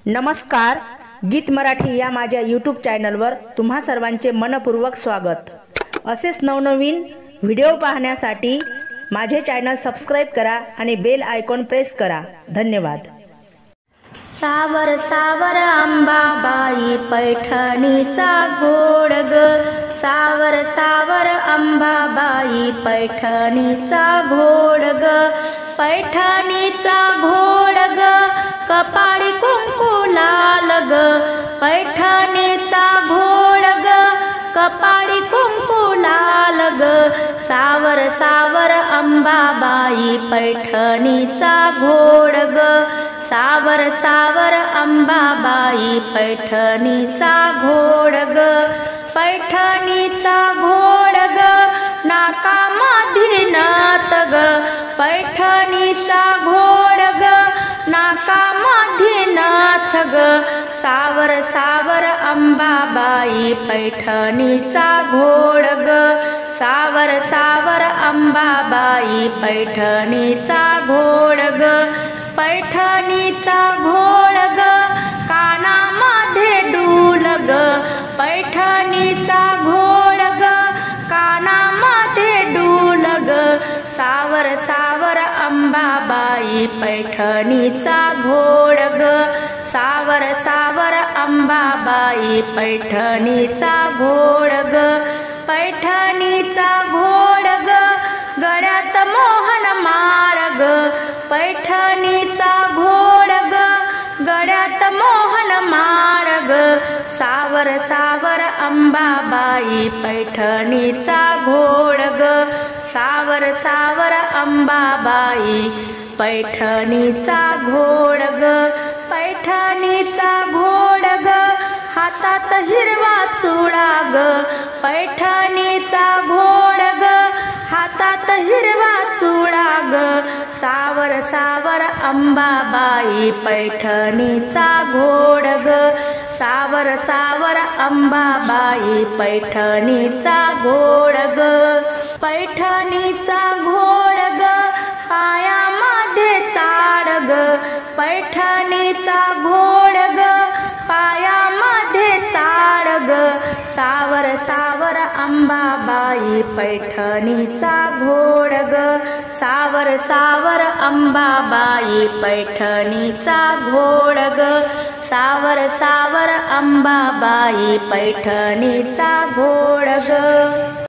नमस्कार, गीत मराठी या माझ्या यूट्यूब चॅनलवर तुम्हा सर्वांचे मनपूर्वक स्वागत। असेच नवनवीन व्हिडिओ पाहण्यासाठी माझे चॅनल सबस्क्राइब करा आणि बेल आयकॉन प्रेस करा। धन्यवाद। सावर सावर अंबाबाई पैठणीचा घोड ग, सावर सावर अंबाबाई पैठणीचा घोड ग, पैठणीचा घोड ग, कपाळी कुंकू लाल ग, पैठणीचा घोड ग, कपाळी कुंकू लाल ग, सावर सावर अंबाबाई पैठणीचा घोड ग, सावर सावर अंबाबाई पैठणीचा घोड ग, पैठणीचा घोड ग, नाकामध्ये नथ ग, पैठणीचा घोड ग, नाकामध्ये नथ ग, सावर सावर अंबाबाई पैठणीचा घोड ग, सावर सावर अंबाबाई पैठणीचा घोड ग, पैठणीचा घोड ग, कानामध्ये डूल ग, पैठणीचा घोड ग, कानामध्ये डूल ग, सावर सावर अंबाबाई पैठणीचा घोड ग, सावर सावर अंबाबाई पैठणीचा घोड ग, पैठणीचा घोड ग, गळ्यात मोहन माळ ग, पैठणीचा घोड ग, गळ्यात मोहन माळ ग, सावर सावर अंबाबाई पैठणीचा घोड ग, सावर सावर अंबाबाई पैठणीचा घोड ग, पैठणीचा घोड ग, हातात हिरवा चुडा ग, पैठणीचा घोड ग, हातात हिरवा चुडा ग, सावर सावर अंबाबाई पैठणीचा घोड ग, सावर सावर अंबाबाई पैठणीचा घोड ग, पैठणीचा घोड ग, पायामध्ये चाड ग, पैठणीचा घोड ग, पायामध्ये चाड ग, सावर सावर अंबाबाई पैठणीचा घोड ग, सावर सावर अंबाबाई पैठणीचा घोड ग, सावर सावर अंबाबाई पैठणीचा घोड ग।